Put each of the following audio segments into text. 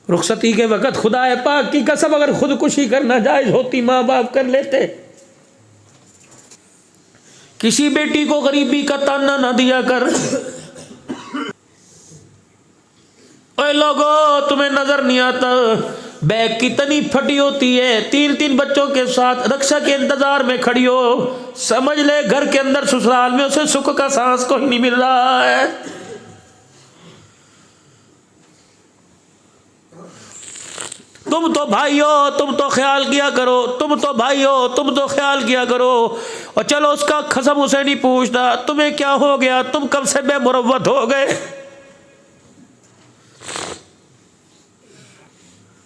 رخصتی کے وقت خدا پاک کی قسم اگر خودکشی کرنا جائز ہوتی ماں باپ کر لیتے. کسی بیٹی کو غریبی کا تانا نہ دیا کر. اے لوگو تمہیں نظر نہیں آتا بیگ کتنی پھٹی ہوتی ہے, 3 بچوں کے ساتھ رکشا کے انتظار میں کھڑی ہو, سمجھ لے گھر کے اندر سسرال میں اسے سکھ کا سانس کوئی نہیں مل رہا ہے. تم تو بھائی ہو, تم تو خیال کیا کرو, تم تو بھائی ہو, تم تو خیال کیا کرو. اور چلو اس کا قسم اسے نہیں پوچھتا تمہیں کیا ہو گیا, تم کب سے بے مروت ہو گئے.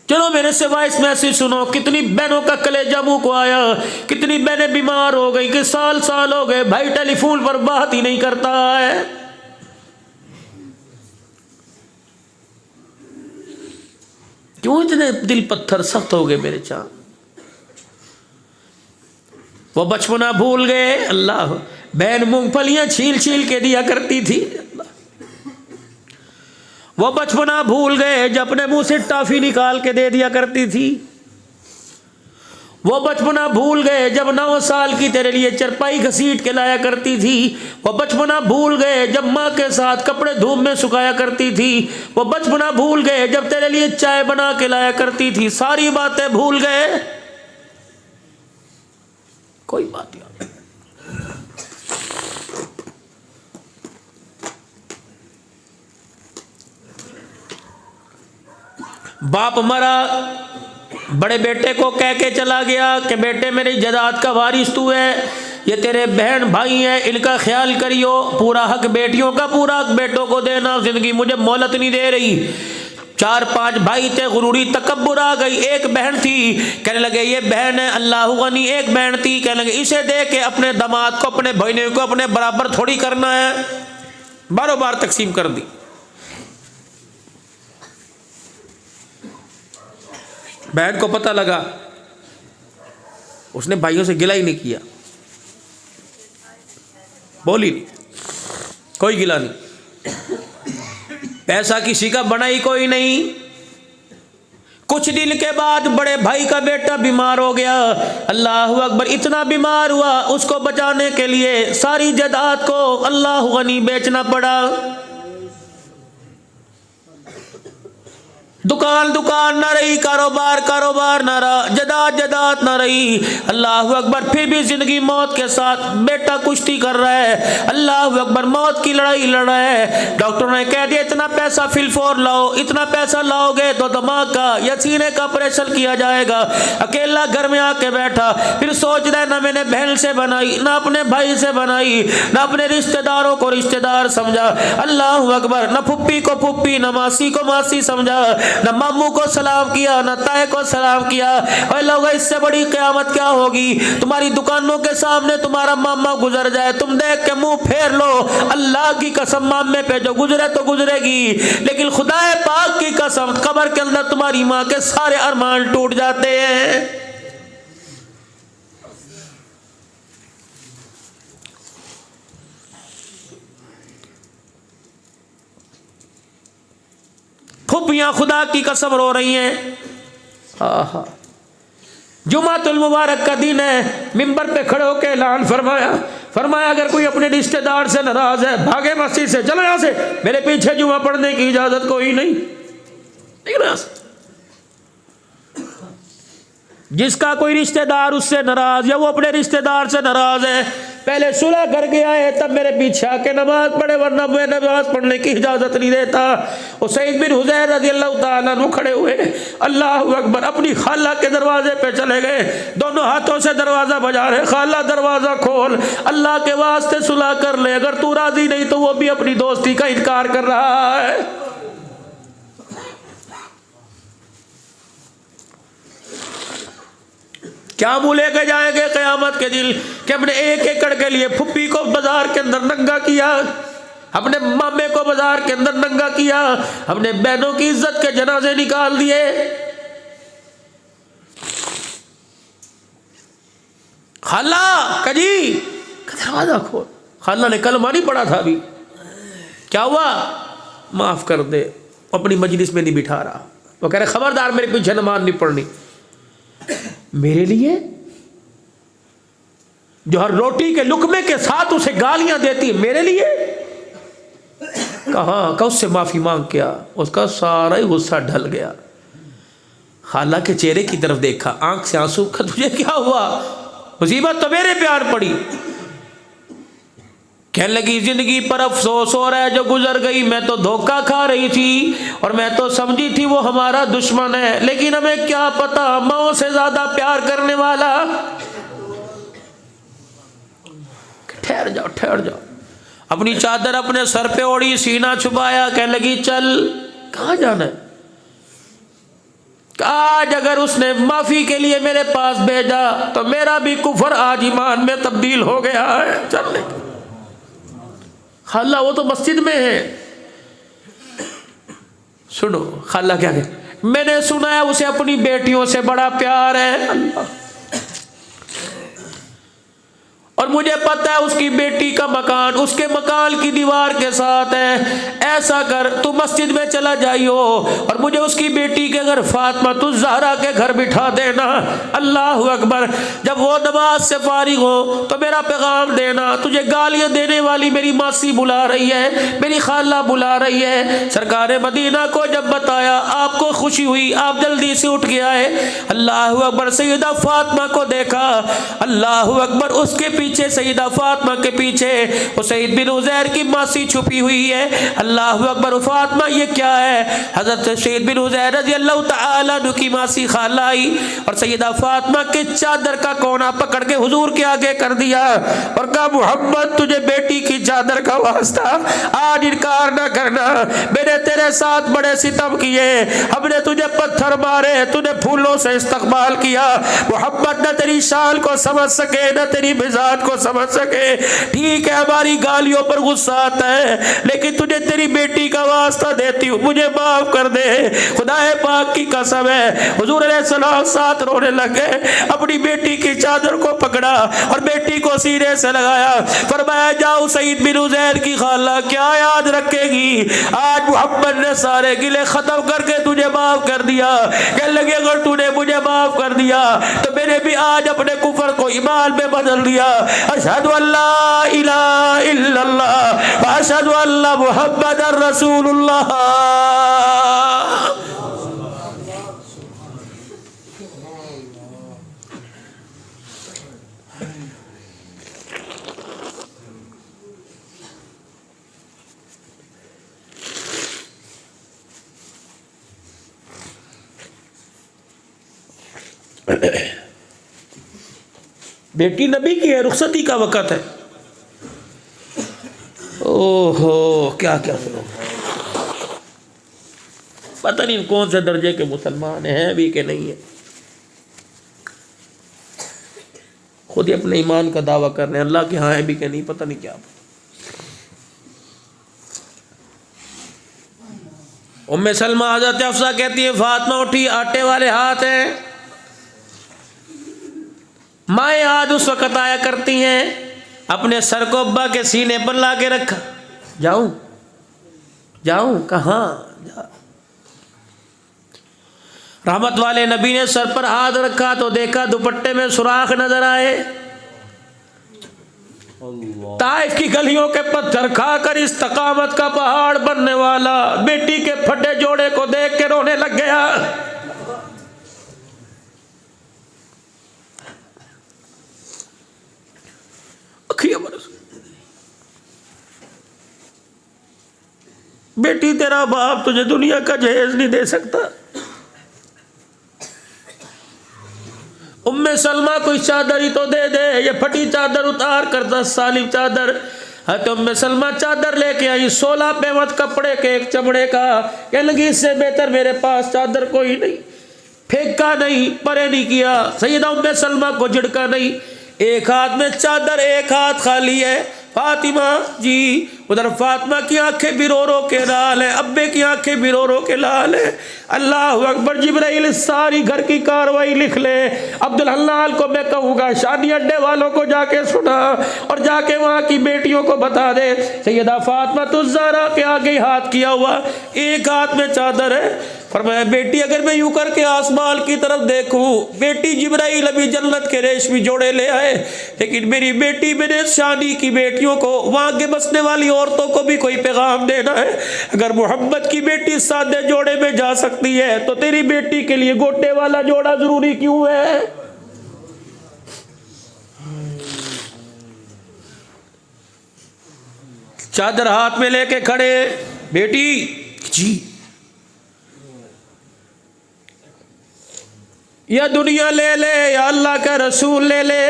چلو میرے سے وائس میسج سنو, کتنی بہنوں کا کلیجہ منہ کو آیا, کتنی بہنیں بیمار ہو گئی کہ سال ہو گئے بھائی ٹیلی فون پر بات ہی نہیں کرتا ہے. کیوں اتنے دل پتھر سخت ہو گئے میرے چاند. وہ بچپنا بھول گئے. اللہ, بہن مونگ پھلیاں چھیل کے دیا کرتی تھی. وہ بچپنا بھول گئے جب اپنے منہ سے ٹافی نکال کے دے دیا کرتی تھی. وہ بچپنا بھول گئے جب 9 سال کی تیرے لیے چرپائی گھسیٹ کے لایا کرتی تھی. وہ بچپنا بھول گئے جب ماں کے ساتھ کپڑے دھوپ میں سکھایا کرتی تھی. وہ بچپنا بھول گئے جب تیرے لیے چائے بنا کے لایا کرتی تھی. ساری باتیں بھول گئے, کوئی بات نہیں. باپ مرا, بڑے بیٹے کو کہہ کے چلا گیا کہ بیٹے میری جائیداد کا وارث تو ہے, یہ تیرے بہن بھائی ہیں ان کا خیال کریو, پورا حق بیٹیوں کا پورا حق بیٹوں کو دینا, زندگی مجھے مہلت نہیں دے رہی. 4-5 بھائی تھے, غروری تکبر آ گئی. ایک بہن تھی, کہنے لگے یہ بہن ہے اللہ غنی. ایک بہن تھی, کہنے لگے اسے دے کے اپنے داماد کو اپنے بھائیوں کو اپنے برابر تھوڑی کرنا ہے, باروں بار تقسیم کر دی. بہن کو پتہ لگا, اس نے بھائیوں سے گلہ ہی نہیں کیا, بولی نہیں, کوئی گلہ نہیں. پیسہ کسی کا بنا ہی کوئی نہیں. کچھ دن کے بعد بڑے بھائی کا بیٹا بیمار ہو گیا. اللہ اکبر, اتنا بیمار ہوا اس کو بچانے کے لیے ساری جائیداد کو اللہ غنی بیچنا پڑا. دکان نہ رہی, کاروبار نہ رہا, جداد نہ رہی. اللہ اکبر, پھر بھی زندگی موت کے ساتھ بیٹا کشتی کر رہا ہے. اللہ اکبر, موت کی لڑائی لڑ رہا ہے. ڈاکٹر نے کہہ دیا اتنا پیسہ فی الفور لاؤ, اتنا پیسہ لاؤ گے تو دماغ کا یا سینے کا آپریشن کیا جائے گا. اکیلا گھر میں آ کے بیٹھا, پھر سوچ رہا ہے نہ میں نے بہن سے بنائی, نہ اپنے بھائی سے بنائی, نہ اپنے رشتہ داروں کو رشتہ دار سمجھا. اللہ اکبر, نہ پھپھی کو پھپھی, نہ ماسی کو ماسی سمجھا, نہ ماموں کو سلام کیا, نہ تائے کو سلام کیا. اے لوگو, اس سے بڑی قیامت کیا ہوگی. تمہاری دکانوں کے سامنے تمہارا ماما گزر جائے, تم دیکھ کے منہ پھیر لو. اللہ کی قسم مامے پہ جو گزرے تو گزرے گی, لیکن خدا پاک کی قسم قبر کے اندر تمہاری ماں کے سارے ارمان ٹوٹ جاتے ہیں. پھپھیاں خدا کی قسم رو رہی ہیں. جمعۃ المبارک کا دن ہے, ممبر پہ کھڑے ہو کے اعلان فرمایا اگر کوئی اپنے رشتہ دار سے ناراض ہے بھاگے مسجد سے, چلو یہاں سے, میرے پیچھے جمعہ پڑھنے کی اجازت کوئی نہیں. جس کا کوئی رشتہ دار اس سے ناراض یا وہ اپنے رشتہ دار سے ناراض ہے, پہلے صلح کر کے آئے تب میرے پیچھے آ کے نماز پڑھے, ورنہ میں نماز پڑھنے کی اجازت نہیں دیتا. اسید بن حضیر رضی اللہ تعالیٰ عنہ کھڑے ہوئے, اللہ اکبر, اپنی خالہ کے دروازے پہ چلے گئے, دونوں ہاتھوں سے دروازہ بجا رہے, خالہ دروازہ کھول, اللہ کے واسطے صلح کر لے, اگر تو راضی نہیں تو وہ بھی اپنی دوستی کا انکار کر رہا ہے. کیا بھولے کے جائیں گے قیامت کے دن کہ ہم نے 1 ایکڑ کے لیے پھپھی کو بازار کے اندر ننگا کیا, اپنے مامے کو بازار کے اندر ننگا کیا, اپنے بہنوں کی عزت کے جنازے نکال دیے. خالہ کجی دروازہ کھول, خالہ نے کلمہ نہیں پڑھا تھا ابھی, کیا ہوا, معاف کر دے, اپنی مجلس میں نہیں بٹھا رہا. وہ کہہ رہے خبردار میرے پیچھے نماز نہیں پڑھنی. میرے لیے جو ہر روٹی کے لقمے کے ساتھ اسے گالیاں دیتی ہے, میرے لیے کہاں کہ اس سے معافی مانگ کیا. اس کا سارا ہی غصہ ڈھل گیا. خالہ کے چہرے کی طرف دیکھا, آنکھ سے آنسو, تجھے کیا ہوا؟ مصیبت تو میرے پیار پڑی. کہنے لگی زندگی پر افسوس ہو رہا ہے جو گزر گئی. میں تو دھوکہ کھا رہی تھی اور میں تو سمجھی تھی وہ ہمارا دشمن ہے, لیکن ہمیں کیا پتا ماں سے زیادہ پیار کرنے والا. ٹھہر جاؤ ٹھہر جاؤ. اپنی چادر اپنے سر پہ اوڑھی, سینہ چھپایا, کہنے لگی چل. کہاں جانا ہے؟ آج اگر اس نے معافی کے لیے میرے پاس بھیجا تو میرا بھی کفر آج ایمان میں تبدیل ہو گیا ہے. چلنے. خالہ وہ تو مسجد میں ہے. سنو خالہ کیا کہ میں نے سنا ہے اسے اپنی بیٹیوں سے بڑا پیار ہے. اللہ. اور مجھے پتہ ہے اس کی بیٹی کا مکان اس کے مکان کی دیوار کے ساتھ ہے. ایسا کر تو مسجد میں چلا جائیو اور مجھے اس کی بیٹی کے گھر فاطمہ الزہرا کے گھر بٹھا دینا. اللہ اکبر. جب وہ نماز سے فارغ ہو تو میرا پیغام دینا, تجھے گالیاں دینے والی میری ماسی بلا رہی ہے, میری خالہ بلا رہی ہے. سرکار مدینہ کو جب بتایا آپ کو خوشی ہوئی, آپ جلدی سے اٹھ کے آئے. اللہ اکبر. سیدہ فاطمہ کو دیکھا. اللہ اکبر. اس کے پیچھے سیدہ فاطمہ کے پیچھے اسید بن عزیر کی ماسی چھپی ہوئی ہے. اللہ اکبر. فاطمہ یہ کیا ہے؟ حضرت سید بن عزیر رضی اللہ تعالیٰ عنہ کی ماسی خالہ آئی اور سیدہ فاطمہ کے چادر کا کونا پکڑ کے حضور کے آگے کر دیا اور کہا محمد تجھے بیٹی کی چادر کا واسطہ آج انکار نہ کرنا. میں نے تیرے ساتھ بڑے ستم کیے, ہم نے تجھے پتھر مارے, تجھے پھولوں سے استقبال کیا. محمد نہ تیری شان کو سمجھ سکے نہ تیری مزاج کو سمجھ سکے. ٹھیک ہے ہماری گالیوں پر غصہ آتا ہے لیکن تجھے تیری بیٹی کا واسطہ دیتی ہوں, مجھے معاف کر دے. خدا پاک کی قسم ہے حضور علیہ السلام ساتھ رونے لگے, اپنی بیٹی کی چادر کو پکڑا اور بیٹی کو سینے سے لگایا. فرمایا جاؤ سعید بن عزیر کی خالہ کیا یاد رکھے گی, آج محمد نے سارے گلے ختم کر کے تجھے معاف کر دیا. کہنے لگے اگر تو نے مجھے معاف کر دیا تو میں نے بھی آج اپنے کفر کو ایمان میں بدل دیا. اشہد ان لا الہ الا اللہ واشہد ان محمد رسول اللہ. بیٹی نبی کی ہے, رخصتی کا وقت ہے. اوہ ہو کیا کیا سنو. پتہ نہیں کون سے درجے کے مسلمان ہیں بھی کہ نہیں ہے. خود ہی اپنے ایمان کا دعویٰ کر رہے ہیں, اللہ کے ہاں ہے بھی کہ نہیں پتہ نہیں کیا. ام سلمہ حضرت حفصہ کہتی ہے فاطمہ اٹھی, آٹے والے ہاتھ ہیں. مائیں آج اس وقت آیا کرتی ہیں, اپنے سر کو ابا کے سینے پر لا کے رکھا. جاؤں جاؤں کہاں جا. رحمت والے نبی نے سر پر ہاتھ رکھا تو دیکھا دوپٹے میں سوراخ نظر آئے. طائف کی گلیوں کے پتھر کھا کر استقامت کا پہاڑ بننے والا بیٹی کے پھٹے جوڑے کو دیکھ کے رونے لگ گیا. بیٹی تیرا باپ تجھے دنیا کا جہیز نہیں دے سکتا. ام سلمہ کوئی چادر ہی تو دے دے, یہ پھٹی چادر اتار کر 10 سالی چادر. ام سلمہ چادر لے کے آئی 16 پیمت کپڑے کے ایک چمڑے کا. کہنے لگی اس سے بہتر میرے پاس چادر کوئی نہیں. پھینکا نہیں, پرے نہیں کیا. سیدہ ام سلمہ کو جھڑکا نہیں. ایک ہاتھ میں چادر ایک ہاتھ خالی ہے. فاطمہ جی ادھر فاطمہ کی آنکھیں بھی رو رو کے لال ہیں, ابے کی آنکھیں بھی رو رو کے لال ہیں. اللہ اکبر. جبرائیل ساری گھر کی کاروائی لکھ لے. عبدالحلال کو میں کہوں گا شادی اڈے والوں کو جا کے سنا اور جا کے وہاں کی بیٹیوں کو بتا دے. سیدہ فاطمہ الزہرا کے آگے ہاتھ کیا ہوا, ایک ہاتھ میں چادر ہے. فرمایا بیٹی اگر میں یوں کر کے آسمان کی طرف دیکھوں، بیٹی جبرائیل ابھی جنت کے ریشمی جوڑے لے آئے، لیکن میری بیٹی میرے شانی کی بیٹیوں کو، وہاں کے بسنے والی عورتوں کو بھی کوئی پیغام دینا ہے۔ اگر محمد کی بیٹی سادے جوڑے میں جا سکتی ہے تو تیری بیٹی کے لیے گوٹے والا جوڑا ضروری کیوں ہے؟ چادر ہاتھ میں لے کے کھڑے، بیٹی جی یا دنیا لے لے یا اللہ کا رسول لے لے،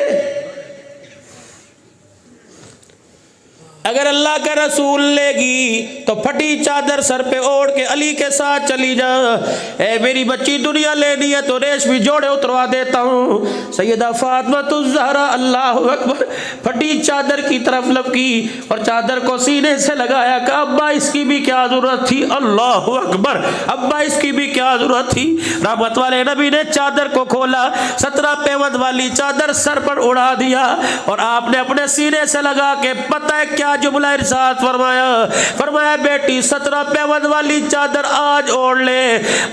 اگر اللہ کا رسول لے گی تو پھٹی چادر سر پہ اوڑھ کے علی کے ساتھ چلی جا۔ اے میری بچی دنیا لینی ہے تو ریشمی جوڑے اتروا دیتا ہوں۔ سیدہ فاطمہ الزہرا اللہ اکبر پھٹی چادر کی طرف لپکی اور چادر کو سینے سے لگایا کہ ابا اس کی بھی کیا ضرورت تھی، اللہ اکبر، ابا اس کی بھی کیا ضرورت تھی۔ رحمت والے نبی نے چادر کو کھولا، 17 پیوند والی چادر سر پر اڑا دیا اور آپ نے اپنے سینے سے لگا کے پتہ ہے کیا جملہ ارشاد فرمایا؟ فرمایا بیٹی 17 پیوند والی چادر آج اوڑھ لے،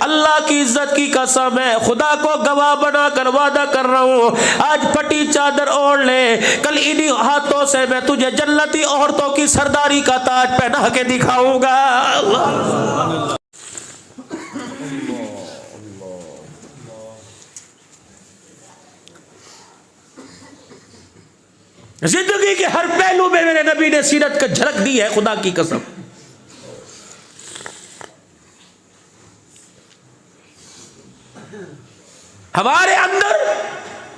اللہ کی عزت کی قسم ہے، خدا کو گواہ بنا کر وعدہ کر رہا ہوں، آج پھٹی چادر اوڑھ لے، کل انہی ہاتھوں سے میں تجھے جنتی عورتوں کی سرداری کا تاج پہنا کے دکھاؤں گا۔ زندگی کے ہر پہلو میں میرے نبی نے سیرت کا جھلک دی ہے، خدا کی قسم۔ ہمارے اندر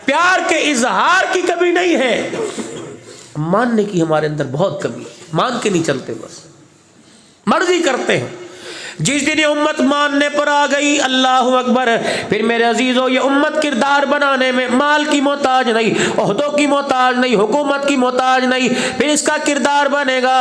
پیار کے اظہار کی کمی نہیں ہے، ماننے کی ہمارے اندر بہت کمی ہے، مان کے نہیں چلتے، بس مرضی کرتے ہیں۔ جس دن یہ امت ماننے پر آ گئی، اللہ اکبر، پھر میرے عزیزو یہ امت کردار بنانے میں مال کی محتاج نہیں، عہدوں کی محتاج نہیں، حکومت کی محتاج نہیں، پھر اس کا کردار بنے گا،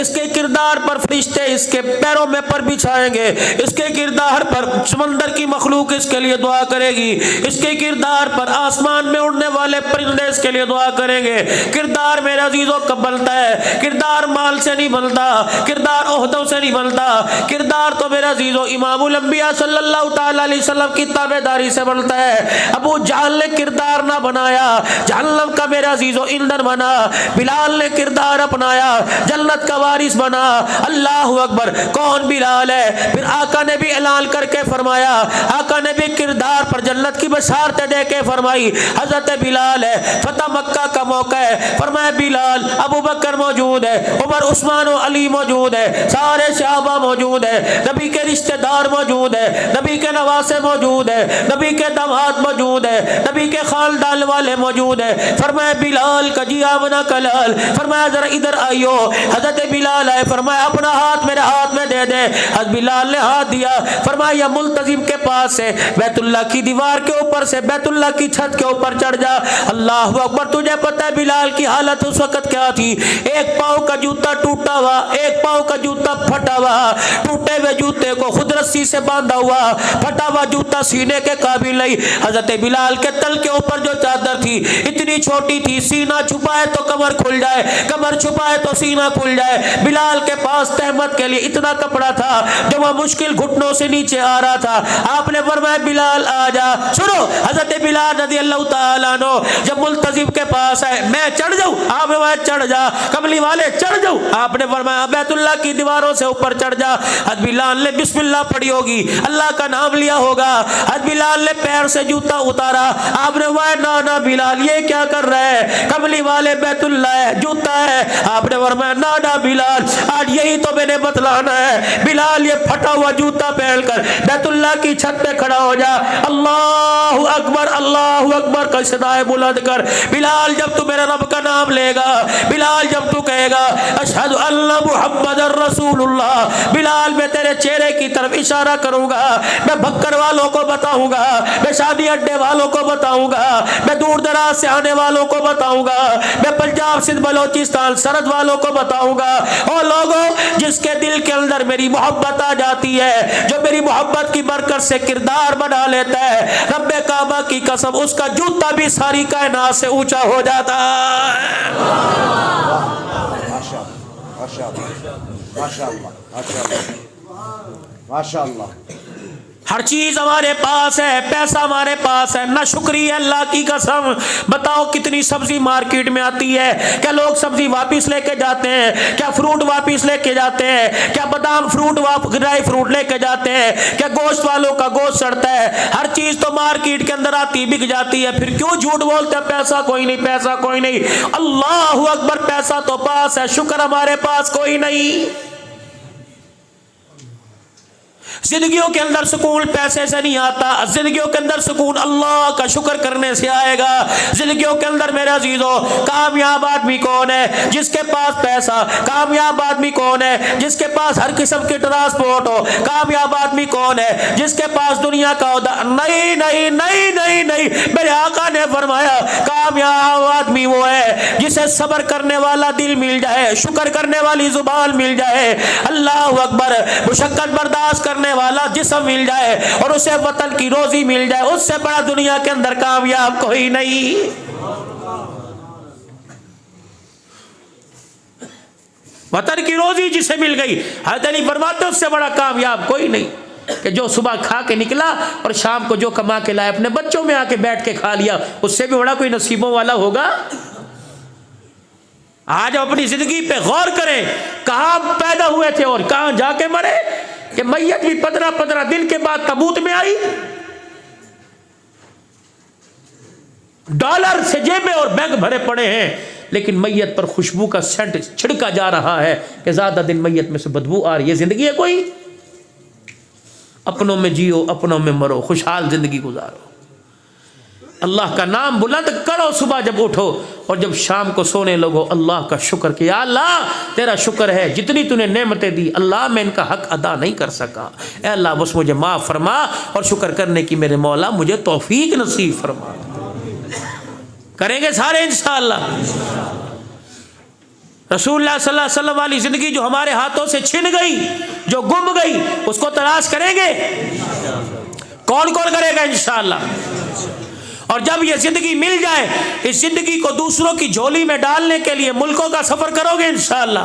اس کے کردار پر فرشتے اس کے پیروں میں پر بچھائیں گے، اس کے کردار پر سمندر کی مخلوق اس کے لیے دعا کرے گی، اس کے کردار پر آسمان میں اڑنے والے پرندے اس کے لیے دعا کریں گے۔ کردار میرے عزیزو کب بنتا ہے؟ کردار مال سے نہیں بنتا، کردار عہدوں سے نہیں بنتا، کردار تو میرا عزیزو امام الانبیاء صلی اللہ تعالی علیہ وسلم کی تابعداری سے بنتا ہے۔ ابو جہل نے کردار نہ بنایا، جہنم کا میرا عزیزو ایندھن بنا، بلال نے کردار اپنایا، جنت کا وارث بنا۔ اللہ اکبر، کون بلال ہے؟ پھر آقا نے بھی اعلان کر کے فرمایا، آقا نے بھی کردار پر جنت کی بشارتیں دے کے فرمائی، حضرت بلال ہے، فتح مکہ کا موقع ہے، فرمایا بلال، ابو بکر موجود ہے، عمر عثمان و علی موجود ہے، سارے صحابہ موجود ہے، نبی کے رشتہ دار موجود ہے، نبی کے نواسے موجود ہے، نبی کے داماد موجود ہے، نبی کے خاندان والے موجود ہے۔ فرمایا بلال کا جی آمنا کلال، فرمایا ذرا ادھر آئیو، حضرت بلال آئے، فرمایا اپنا ہاتھ میرے ہاتھ میں دے دے، حضرت بلال نے ہاتھ دیا، فرمایا یا ملتزم کے پاس سے بیت اللہ کی دیوار کے اوپر سے بیت اللہ کی چھت کے اوپر چڑھ جا۔ اللہ اکبر، تجھے پتہ ہے بلال کی حالت اس وقت کیا تھی؟ ایک پاؤں کا جوتا ٹوٹا ہوا، ایک پاؤں کا جوتا پھٹا ہوا، ٹوٹے ہوئے جوتے کو خود رسی سے باندھا ہوا، پھٹا ہوا جوتا سینے کے قابل نہیں۔ حضرت بلال کے تل کے اوپر جو چادر تھی اتنی چھوٹی تھی، سینہ چھپائے تو کمر کھل جائے، کمر چھپائے تو سینہ کھل جائے۔ بلال کے پاس تہمت کے لیے اتنا کپڑا تھا جو وہ مشکل گھٹنوں سے نیچے آ رہا تھا۔ آپ نے فرمایا بلال آ جا۔ سنو، حضرت بلال رضی اللہ تعالیٰ عنہ جب ملتزم کے پاس آئے، میں چڑھ جاؤں؟ آپ نے فرمایا چڑھ جا۔ کملی والے چڑھ جاؤں؟ آپ نے فرمایا بیت اللہ کی دیواروں سے اوپر چڑھ جا۔ حضرت بلال نے بسم اللہ پڑھی ہوگی، اللہ کا نام لیا ہوگا، حضرت بلال نے پیر سے جوتا اتارا۔ آپ نے فرمایا نا بلال یہ کیا کر رہا ہے؟ کملی والے بیت اللہ ہے، جوتا ہے۔ آپ نے فرمایا نا بلال، آج یہی تو میں نے بتلانا ہے۔ بلال یہ پھٹا ہوا جوتا پہن کر بیت اللہ کی چھت پہ کھڑا ہو جا، اللہ اکبر کا صدائے بلند کر۔ بلال جب تو میرے رب کا نام لے گا، بلال جب تو کہے گا اشہد ان محمد رسول اللہ، بلال میں تیرے چہرے کی طرف اشارہ کروں گا، میں بھکر والوں کو بتاؤں گا، میں شادی اڈے والوں کو بتاؤں گا، میں دور دراز سے آنے والوں کو بتاؤں گا، میں پنجاب سندھ بلوچستان سرحد والوں کو بتاؤں گا، اور لوگوں جس کے دل کے اندر میری محبت آ جاتی ہے، جو میری محبت کی برکت سے کردار بنا لیتا ہے، رب کعبہ کی قسم اس کا جوتا بھی ساری کائنات سے اونچا ہو جاتا ہے۔ ماشاء اللہ ہر چیز ہمارے پاس ہے، پیسہ ہمارے پاس ہے، نہ شکریہ اللہ کی قسم۔ بتاؤ کتنی سبزی مارکیٹ میں آتی ہے، کیا لوگ سبزی واپس لے کے جاتے ہیں؟ کیا فروٹ واپس لے کے جاتے ہیں؟ کیا بادام فروٹ ڈرائی فروٹ لے کے جاتے ہیں؟ کیا گوشت والوں کا گوشت سڑتا ہے؟ ہر چیز تو مارکیٹ کے اندر آتی بک جاتی ہے، پھر کیوں جھوٹ بولتے ہیں پیسہ کوئی نہیں، پیسہ کوئی نہیں؟ اللہ اکبر، پیسہ تو پاس ہے، شکر ہمارے پاس کوئی نہیں۔ زندگیوں کے اندر سکون پیسے سے نہیں آتا، زندگیوں کے اندر سکون اللہ کا شکر کرنے سے آئے گا۔ زندگیوں کے اندر میرے عزیزو، کامیاب آدمی کون ہے؟ جس کے پاس پیسہ۔ کامیاب آدمی کون ہے؟ جس کے پاس ہر قسم کی ٹرانسپورٹ ہو۔ کامیاب آدمی کون ہے؟ جس کے پاس دنیا کا نہیں نہیں نہیں نہیں نہیں، میرے آقا نے فرمایا کامیاب آدمی وہ ہے جسے صبر کرنے والا دل مل جائے، شکر کرنے والی زبان مل جائے، اللہ اکبر، مشقت برداشت کرنے والا جسم مل جائے، اور اسے وطن کی روزی مل جائے۔ اس سے بڑا دنیا کے اندر کامیاب کوئی نہیں۔ وطن کی روزی جسے مل گئی، حضرت علی فرماتے اس سے بڑا کامیاب کوئی نہیں، کہ جو صبح کھا کے نکلا اور شام کو جو کما کے لائے اپنے بچوں میں آ کے بیٹھ کے کھا لیا، اس سے بھی بڑا کوئی نصیبوں والا ہوگا؟ آج ہم اپنی زندگی پہ غور کریں، کہاں پیدا ہوئے تھے اور کہاں جا کے مرے، کہ میت بھی 15 دن کے بعد تابوت میں آئی، ڈالر سے جیبیں اور بیگ بھرے پڑے ہیں، لیکن میت پر خوشبو کا سینٹ چھڑکا جا رہا ہے کہ زیادہ دن میت میں سے بدبو آ رہی ہے۔ زندگی ہے کوئی؟ اپنوں میں جیو، اپنوں میں مرو، خوشحال زندگی گزارو، اللہ کا نام بلند کرو صبح جب اٹھو، اور جب شام کو سونے لگو اللہ کا شکر کہ یا اللہ تیرا شکر ہے، جتنی تو نے نعمتیں دی اللہ میں ان کا حق ادا نہیں کر سکا، اے اللہ بس مجھے معاف فرما، اور شکر کرنے کی میرے مولا مجھے توفیق نصیب فرما۔ کریں گے سارے انشاءاللہ؟ رسول اللہ صلی اللہ علیہ وسلم والی زندگی جو ہمارے ہاتھوں سے چھن گئی، جو گم گئی، اس کو تلاش کریں گے؟ کون کون کرے گا انشاءاللہ؟ اور جب یہ زندگی مل جائے، اس زندگی کو دوسروں کی جھولی میں ڈالنے کے لیے ملکوں کا سفر کرو گے انشاءاللہ؟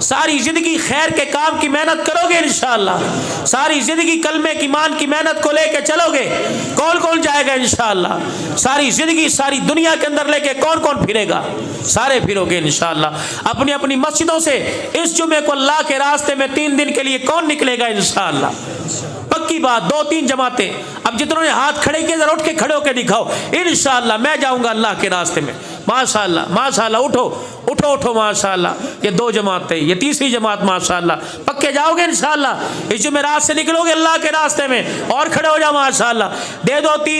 ساری زندگی خیر کے کام کی محنت کرو گے انشاءاللہ؟ ساری زندگی کلمے کی مان کی محنت کو لے کے چلو گے؟ کون کون جائے گا انشاءاللہ؟ ساری زندگی ساری دنیا کے اندر لے کے کون کون پھرے گا؟ سارے پھرو گے انشاءاللہ۔ اپنی اپنی مسجدوں سے اس جمعے کو اللہ کے راستے میں 3 دن کے لیے کون نکلے گا انشاءاللہ؟ پکی بات، 2-3 جماعتیں۔ اب جتنوں نے ہاتھ کھڑے کیے ذرا اٹھ کے کھڑے ہو کے دکھاؤ، انشاءاللہ میں جاؤں گا اللہ کے راستے میں، ماشاءاللہ ماشاءاللہ، اٹھو اٹھو اٹھو ماشاءاللہ، یہ 2 جماعتیں، یہ تیسری جماعت ماشاءاللہ، پکے جاؤ گے انشاءاللہ؟ اس جمعرات سے نکلو گے اللہ کے راستے میں، اور کھڑے ہو جاؤ ماشاءاللہ، دے دو 3